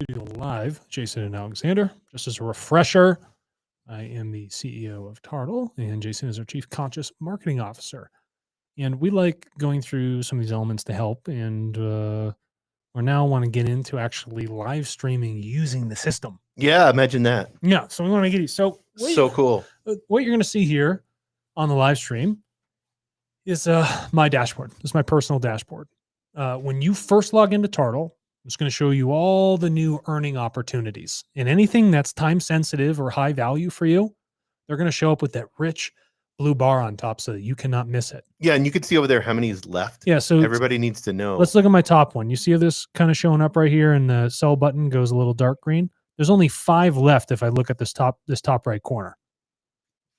Studio Live, Jason and Alexander. Just as a refresher, I am the CEO of TARTLE, and Jason is our Chief Conscious Marketing Officer. And we like going through some of these elements to help, and we now want to get into actually live streaming using the system. Yeah, imagine that. Yeah, so we want to get you. So cool. What you're going to see here on the live stream is my dashboard. This is my personal dashboard. When you first log into TARTLE, I'm just going to show you all the new earning opportunities, and anything that's time sensitive or high value for you, they're going to show up with that rich blue bar on top so that you cannot miss it. Yeah, and you can see over there how many is left. Yeah, so everybody needs to know. Let's look at my top one. You see this kind of showing up right here, and the sell button goes a little dark green. There's only 5 left if I look at this top right corner.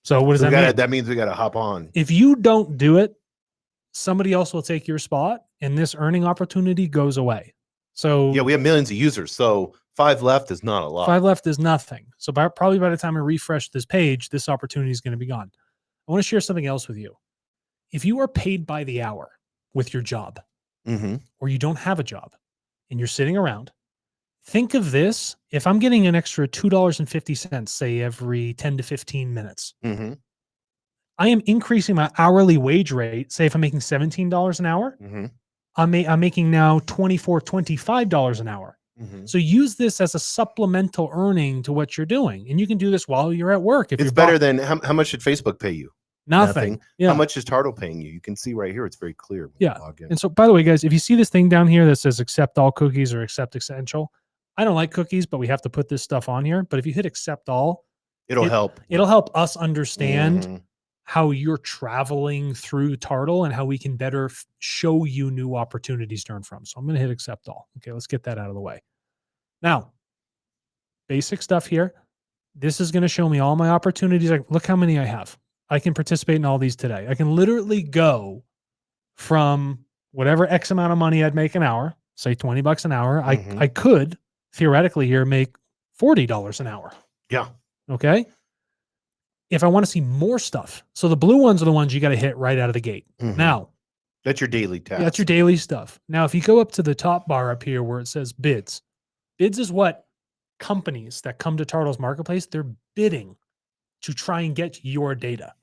So what does that mean? That means we got to hop on. If you don't do it, somebody else will take your spot, and this earning opportunity goes away. So yeah, we have millions of users. So 5 left is not a lot. 5 left is nothing. So probably by the time I refresh this page, this opportunity is going to be gone. I want to share something else with you. If you are paid by the hour with your job, or you don't have a job and you're sitting around, think of this. If I'm getting an extra $2.50, say every 10 to 15 minutes, I am increasing my hourly wage rate. Say if I'm making $17 an hour, I'm making now $25 an hour. So use this as a supplemental earning to what you're doing. And you can do this while you're at work. If it's better than how much should Facebook pay you? Nothing. Yeah. How much is TARTLE paying you? You can see right here. It's very clear. Yeah. And so, by the way, guys, if you see this thing down here that says accept all cookies or accept essential, I don't like cookies, but we have to put this stuff on here. But if you hit accept all, it'll help. It'll help us understand how you're traveling through TARTLE and how we can better show you new opportunities to earn from. So I'm going to hit accept all. Okay, let's get that out of the way. Now, basic stuff here. This is going to show me all my opportunities. Like, look how many I have. I can participate in all these today. I can literally go from whatever X amount of money I'd make an hour, say 20 bucks an hour. I could theoretically here make $40 an hour. Yeah. Okay. If I want to see more stuff. So the blue ones are the ones you got to hit right out of the gate. Now, that's your daily task. That's your daily stuff. Now, if you go up to the top bar up here where it says bids is what companies that come to TARTLE's marketplace, they're bidding to try and get your data.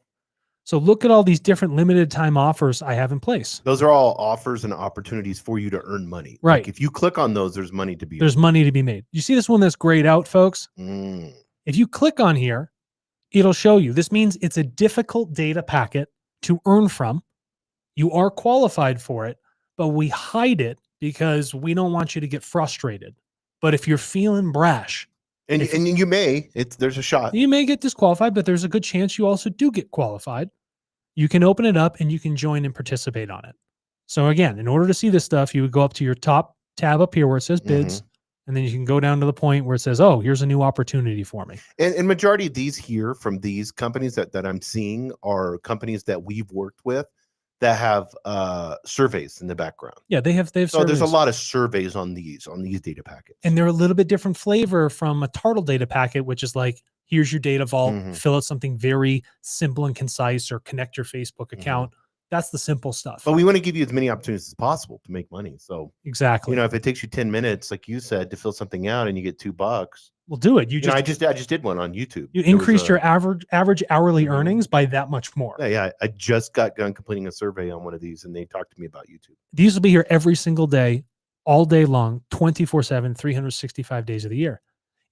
So look at all these different limited time offers I have in place. Those are all offers and opportunities for you to earn money. Right. Like if you click on those, there's money to be There's money to be made. You see this one that's grayed out, folks? If you click on here, it'll show you. This means it's a difficult data packet to earn from. You are qualified for it, but we hide it because we don't want you to get frustrated. But if you're feeling brash, and you may, there's a shot. You may get disqualified, but there's a good chance you also do get qualified. You can open it up and you can join and participate on it. So again, in order to see this stuff, you would go up to your top tab up here where it says bids, and then you can go down to the point where it says, oh, here's a new opportunity for me. And majority of these here from these companies that I'm seeing are companies that we've worked with that have surveys in the background. Yeah, they have so surveys. There's a lot of surveys on these data packets. And they're a little bit different flavor from a TARTLE data packet, which is like, here's your data vault, fill out something very simple and concise, or connect your Facebook account. That's the simple stuff. But we want to give you as many opportunities as possible to make money. So exactly, if it takes you 10 minutes, like you said, to fill something out and you get $2, we'll do it. I just did one on YouTube. You increased your average hourly earnings by that much more. Yeah. I just got done completing a survey on one of these, and they talked to me about YouTube. These will be here every single day, all day long, 24/7, 365 days of the year.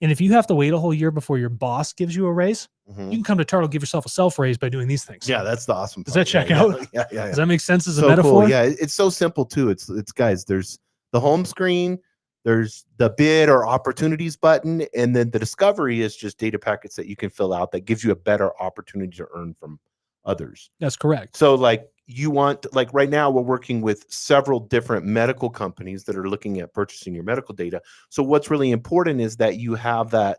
And if you have to wait a whole year before your boss gives you a raise, you can come to TARTLE, give yourself a self raise by doing these things. Yeah, that's the awesome part. Does that check out? Yeah. Does that make sense as a metaphor? Cool. Yeah, it's so simple too. It's guys, there's the home screen, there's the bid or opportunities button, and then the discovery is just data packets that you can fill out that gives you a better opportunity to earn from others. That's correct. So like right now we're working with several different medical companies that are looking at purchasing your medical data. So what's really important is that you have that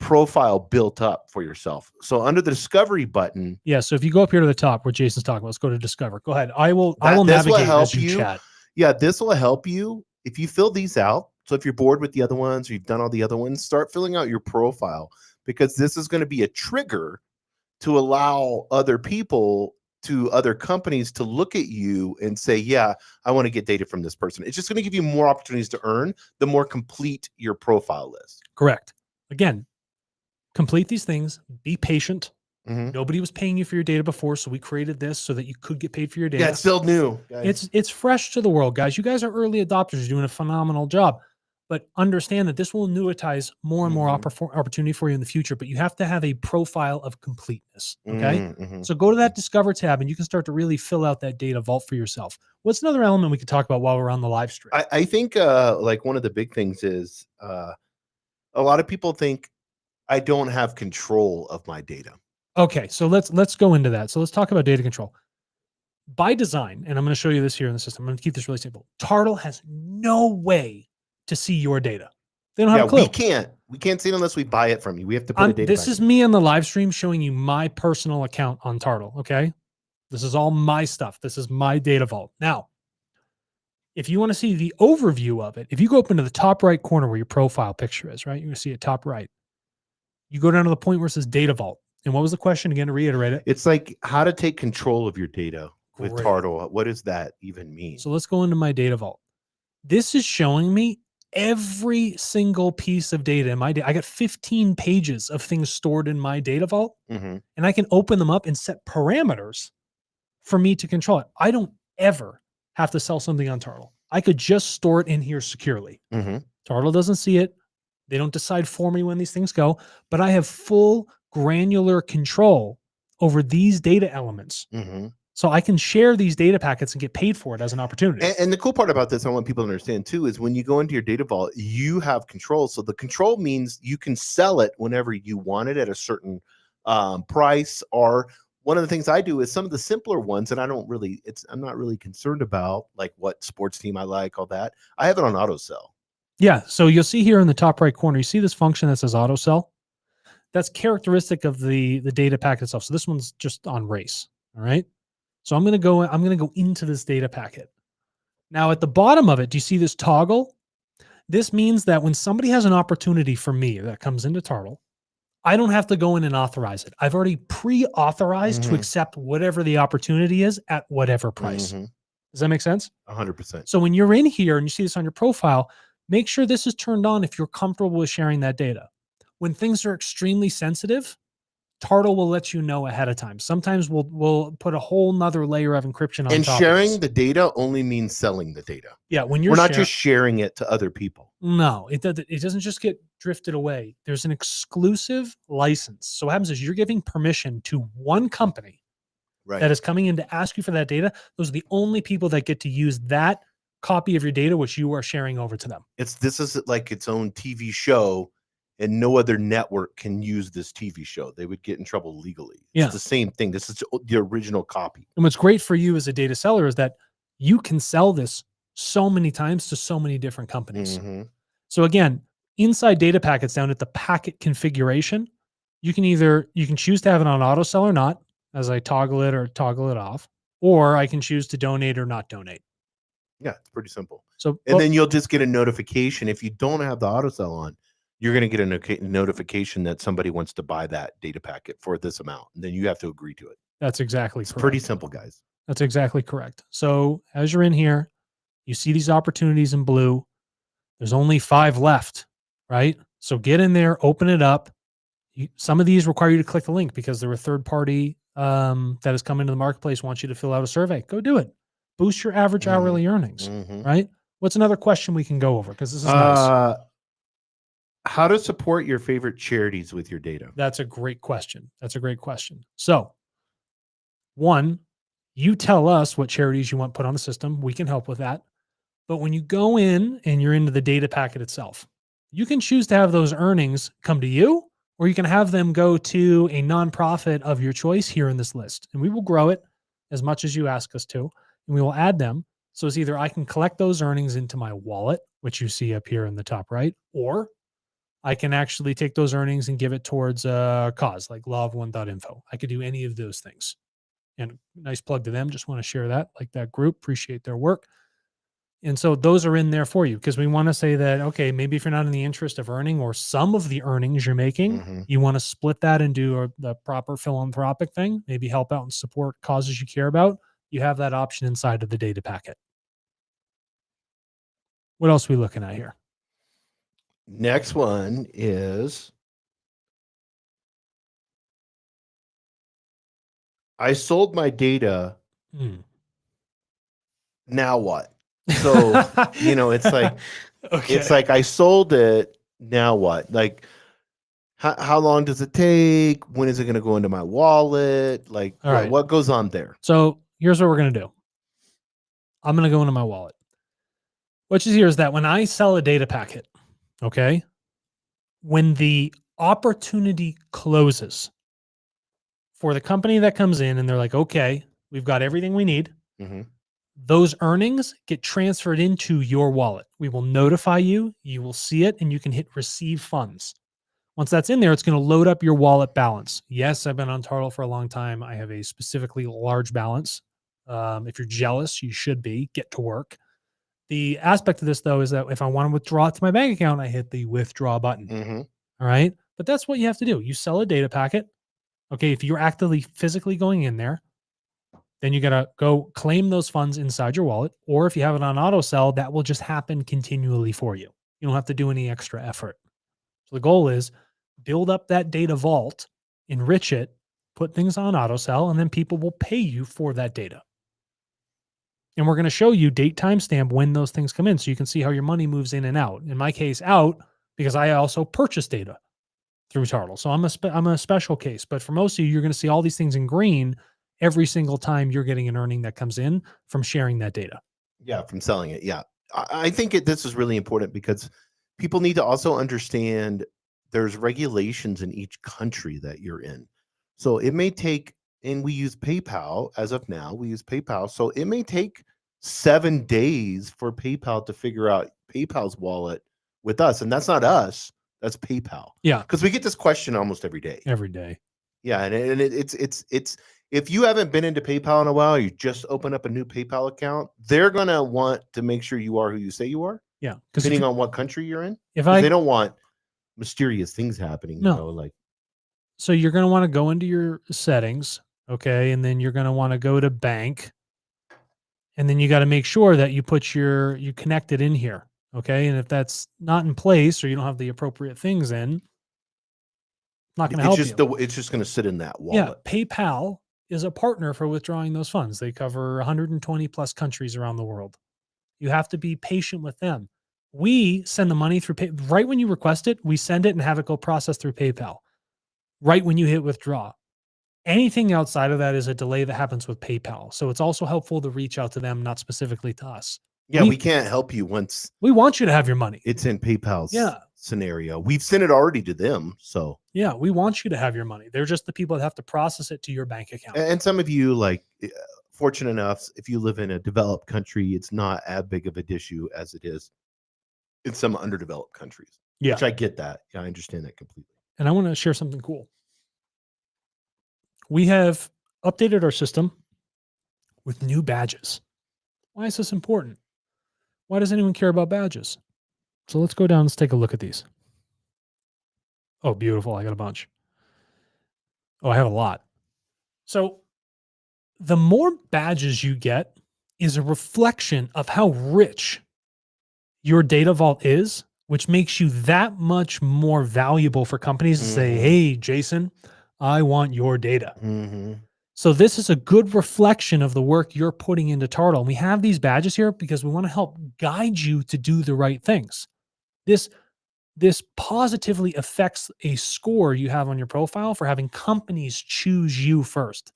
profile built up for yourself. So under the discovery button. Yeah. So if you go up here to the top where Jason's talking about, let's go to discover. Go ahead. I will navigate as you chat. Yeah. This will help you if you fill these out. So if you're bored with the other ones, or you've done all the other ones, start filling out your profile, because this is going to be a trigger to allow other people to other companies to look at you and say, yeah, I want to get data from this person. It's just going to give you more opportunities to earn the more complete your profile is. Correct. Again, complete these things, be patient. Nobody was paying you for your data before, so we created this so that you could get paid for your data. Yeah, it's still new, guys. It's fresh to the world, guys. You guys are early adopters. You're doing a phenomenal job. But understand that this will annuitize more and more opportunity for you in the future. But you have to have a profile of completeness. Okay. So go to that Discover tab and you can start to really fill out that data vault for yourself. What's another element we could talk about while we're on the live stream? I think like one of the big things is a lot of people think I don't have control of my data. Okay. So let's go into that. So let's talk about data control. By design, and I'm going to show you this here in the system. I'm going to keep this really simple. TARTLE has no way to see your data. They don't have a clue. We can't see it unless we buy it from you. We have to put a data. This is me on the live stream showing you my personal account on TARTLE. Okay. This is all my stuff. This is my data vault. Now, if you want to see the overview of it, if you go up into the top right corner where your profile picture is, right? You're going to see it top right. You go down to the point where it says data vault. And what was the question again, to reiterate it? It's like how to take control of your data with TARTLE. What does that even mean? So let's go into my data vault. This is showing me every single piece of data in my data. I got 15 pages of things stored in my data vault, and I can open them up and set parameters for me to control it. I don't ever have to sell something on TARTLE. I could just store it in here securely. TARTLE doesn't see it. They don't decide for me when these things go, but I have full granular control over these data elements. So I can share these data packets and get paid for it as an opportunity. And the cool part about this, I want people to understand too, is when you go into your data vault, you have control. So the control means you can sell it whenever you want it at a certain price. Or one of the things I do is some of the simpler ones, and I'm not really concerned about like what sports team I like, all that. I have it on auto sell. Yeah. So you'll see here in the top right corner, you see this function that says auto sell. That's characteristic of the data packet itself. So this one's just on race. All right. So I'm going to go into this data packet. Now at the bottom of it, do you see this toggle? This means that when somebody has an opportunity for me that comes into TARTLE, I don't have to go in and authorize it. I've already pre-authorized to accept whatever the opportunity is at whatever price. Does that make sense? 100%. So when you're in here and you see this on your profile, make sure this is turned on if you're comfortable with sharing that data. When things are extremely sensitive, TARTLE will let you know ahead of time. Sometimes we'll put a whole nother layer of encryption on top. And sharing the data only means selling the data. Yeah, when we're not just sharing it to other people. No, it doesn't just get drifted away. There's an exclusive license. So what happens is you're giving permission to one company that is coming in to ask you for that data. Those are the only people that get to use that copy of your data, which you are sharing over to them. This is like its own TV show. And no other network can use this TV show. They would get in trouble legally. It's the same thing. This is the original copy. And what's great for you as a data seller is that you can sell this so many times to so many different companies. So again, inside data packets down at the packet configuration, you can choose to have it on auto sell or not, as I toggle it or toggle it off, or I can choose to donate or not donate. Yeah, it's pretty simple. So, and then you'll just get a notification. If you don't have the auto sell on, you're going to get a notification that somebody wants to buy that data packet for this amount. And then you have to agree to it. That's exactly correct. It's pretty simple, guys. That's exactly correct. So as you're in here, you see these opportunities in blue. There's only 5 left, right? So get in there, open it up. Some of these require you to click the link because they're a third party that has come into the marketplace, wants you to fill out a survey. Go do it. Boost your average hourly earnings, right? What's another question we can go over? Because this is nice. How to support your favorite charities with your data? That's a great question. So, one, you tell us what charities you want put on the system. We can help with that. But when you go in and you're into the data packet itself, you can choose to have those earnings come to you, or you can have them go to a nonprofit of your choice here in this list. And we will grow it as much as you ask us to, and we will add them. So it's either I can collect those earnings into my wallet, which you see up here in the top right, or I can actually take those earnings and give it towards a cause like law1.info. I could do any of those things. And nice plug to them. Just want to share that, like that group. Appreciate their work. And so those are in there for you because we want to say that, okay, maybe if you're not in the interest of earning or some of the earnings you're making, you want to split that and do the proper philanthropic thing, maybe help out and support causes you care about. You have that option inside of the data packet. What else are we looking at here? Next one is I sold my data. Now what? So, it's like, okay. It's like I sold it. Now what? Like, how long does it take? When is it going to go into my wallet? Like, what goes on there? So here's what we're going to do. I'm going to go into my wallet. What you hear is that when I sell a data packet, okay, when the opportunity closes for the company that comes in and they're like, okay, we've got everything we need. Those earnings get transferred into your wallet. We will notify you, you will see it, and you can hit receive funds. Once that's in there, it's going to load up your wallet balance. Yes, I've been on TARTLE for a long time. I have a specifically large balance. If you're jealous, you should be. Get to work. The aspect of this, though, is that if I want to withdraw it to my bank account, I hit the withdraw button. All right. But that's what you have to do. You sell a data packet. Okay. If you're actively physically going in there, then you got to go claim those funds inside your wallet. Or if you have it on auto sell, that will just happen continually for you. You don't have to do any extra effort. So the goal is build up that data vault, enrich it, put things on auto sell, and then people will pay you for that data. And we're going to show you date timestamp when those things come in so you can see how your money moves in and out. In my case, out because I also purchase data through TARTLE. So I'm a special case. But for most of you, you're going to see all these things in green every single time you're getting an earning that comes in from sharing that data. Yeah, from selling it. Yeah. I think this is really important because people need to also understand there's regulations in each country that you're in. So it may take, and we use PayPal as of now, we use PayPal. So it may take 7 days for PayPal to figure out PayPal's wallet with us. And that's not us, that's PayPal. Yeah. Because we get this question almost every day. Every day. Yeah. And it's if you haven't been into PayPal in a while, you just open up a new PayPal account, they're going to want to make sure you are who you say you are. Yeah. Depending on what country you're in. They don't want mysterious things happening. No. So you're going to want to go into your settings. Okay. And then you're going to want to go to bank. And then you got to make sure that you you connect it in here. Okay. And if that's not in place or you don't have the appropriate things in, not going to help you. It's just going to sit in that wallet. Yeah. PayPal is a partner for withdrawing those funds. They cover 120 plus countries around the world. You have to be patient with them. We send the money through right when you request it, we send it and have it go process through PayPal. Right when you hit withdraw. Anything outside of that is a delay that happens with PayPal. So it's also helpful to reach out to them, not specifically to us. Yeah, we can't help you once. We want you to have your money. It's in PayPal's scenario. We've sent it already to them. So yeah, we want you to have your money. They're just the people that have to process it to your bank account. And some of you, like, fortunate enough, if you live in a developed country, it's not as big of an issue as it is in some underdeveloped countries. Yeah. Which I get that. Yeah, I understand that completely. And I want to share something cool. We have updated our system with new badges. Why is this important? Why does anyone care about badges? So let's go down. Let's take a look at these. Oh, beautiful. I got a bunch. Oh, I have a lot. So the more badges you get is a reflection of how rich your data vault is, which makes you that much more valuable for companies to say, hey, Jason, I want your data. So this is a good reflection of the work you're putting into TARTLE. And we have these badges here because we want to help guide you to do the right things. This positively affects a score you have on your profile for having companies choose you first.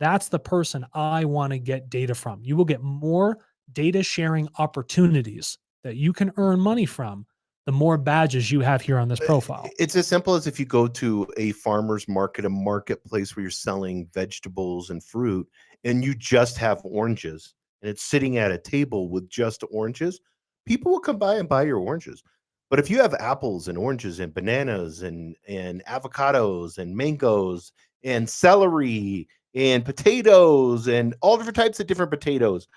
That's the person I want to get data from. You will get more data sharing opportunities that you can earn money from the more badges you have here on this profile. It's as simple as if you go to a farmer's market, a marketplace where you're selling vegetables and fruit, and you just have oranges, and it's sitting at a table with just oranges, people will come by and buy your oranges. But if you have apples and oranges and bananas and avocados and mangoes and celery and potatoes and all different types of different potatoes,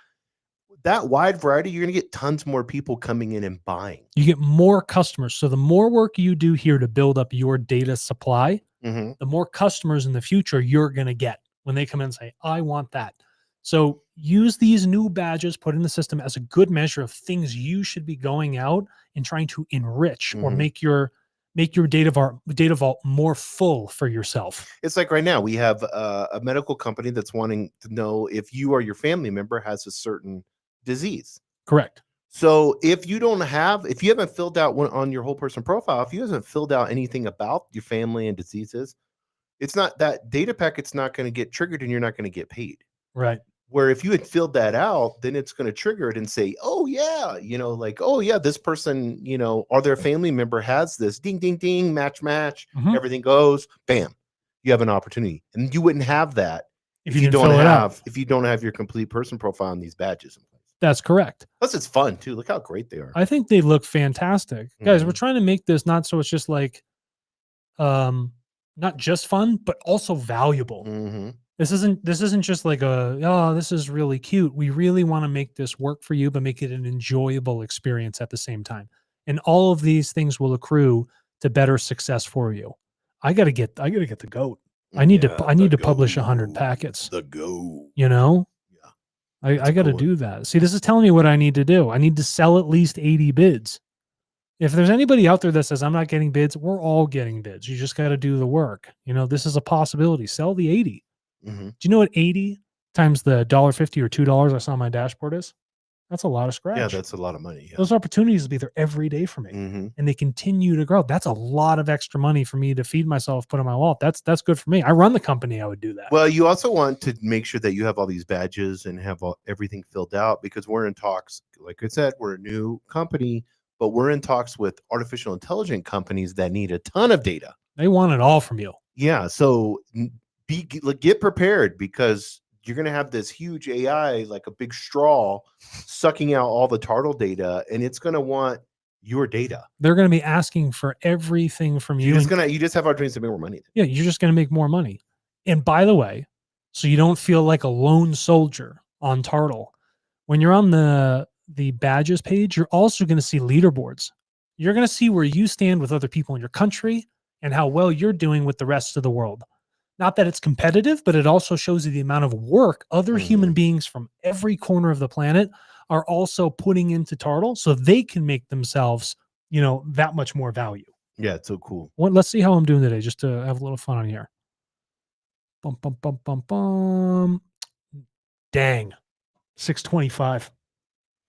that wide variety, you're going to get tons more people coming in and buying. You get more customers. So the more work you do here to build up your data supply, Mm-hmm. the more customers in the future you're going to get when they come in and say, I want that. So use these new badges put in the system as a good measure of things you should be going out and trying to enrich or make your data vault more full for yourself. It's like right now we have a medical company that's wanting to know if you or your family member has a certain disease. Correct. So if you haven't filled out one on your whole person profile, if you haven't filled out anything about your family and diseases, it's not that data packet's not going to get triggered and you're not going to get paid. Right. Where if you had filled that out, then it's going to trigger it and say, oh yeah, like, oh yeah, this person, or their family member has this, ding, ding, ding, match, everything goes, bam, you have an opportunity. And you wouldn't have that if you don't have your complete person profile on these badges in place. That's correct. Plus it's fun too. Look how great they are. I think they look fantastic. Guys, we're trying to make this not so it's just like, not just fun, but also valuable. This isn't just like this is really cute. We really want to make this work for you, but make it an enjoyable experience at the same time. And all of these things will accrue to better success for you. I gotta get the goat. I need to publish 100 packets. The goat. Yeah. I got to do that. See, this is telling me what I need to do. I need to sell at least 80 bids. If there's anybody out there that says I'm not getting bids, we're all getting bids. You just got to do the work. This is a possibility. Sell the 80. Do you know what 80 times the $1.50 or $2 I saw on my dashboard is? That's a lot of scratch. Yeah, that's a lot of money. Yeah. Those opportunities will be there every day for me, and they continue to grow. That's a lot of extra money for me to feed myself, put in my wallet. That's good for me. I run the company. I would do that. Well, you also want to make sure that you have all these badges and have everything filled out, because we're in talks. Like I said, we're a new company, but we're in talks with artificial intelligence companies that need a ton of data. They want it all from you. Yeah. So get prepared, because you're going to have this huge AI, like a big straw, sucking out all the TARTLE data, and it's going to want your data. They're going to be asking for everything from you. You just have opportunities to make more money. Yeah, you're just going to make more money. And by the way, so you don't feel like a lone soldier on TARTLE, when you're on the badges page, you're also going to see leaderboards. You're going to see where you stand with other people in your country and how well you're doing with the rest of the world. Not that it's competitive, but it also shows you the amount of work other human beings from every corner of the planet are also putting into TARTLE, so they can make themselves, that much more value. Yeah, it's so cool. Let's see how I'm doing today, just to have a little fun on here. Bum, bum, bum, bum, bum. Dang, 625.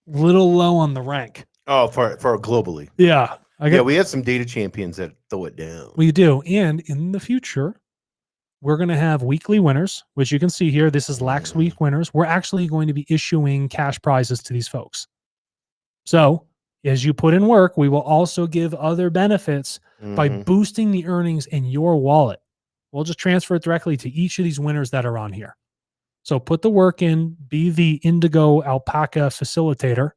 Little low on the rank. Oh, for globally. Yeah. We have some data champions that throw it down. We do. And in the future, we're going to have weekly winners, which you can see here. This is Lax Week winners. We're actually going to be issuing cash prizes to these folks. So as you put in work, we will also give other benefits by boosting the earnings in your wallet. We'll just transfer it directly to each of these winners that are on here. So put the work in, be the Indigo Alpaca facilitator,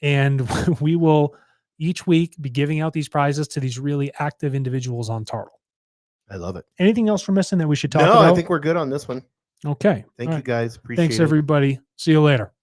and we will each week be giving out these prizes to these really active individuals on TARTLE. I love it. Anything else we're missing that we should talk about? No, I think we're good on this one. Okay. Thank you guys. Appreciate it. Thanks, everybody. See you later.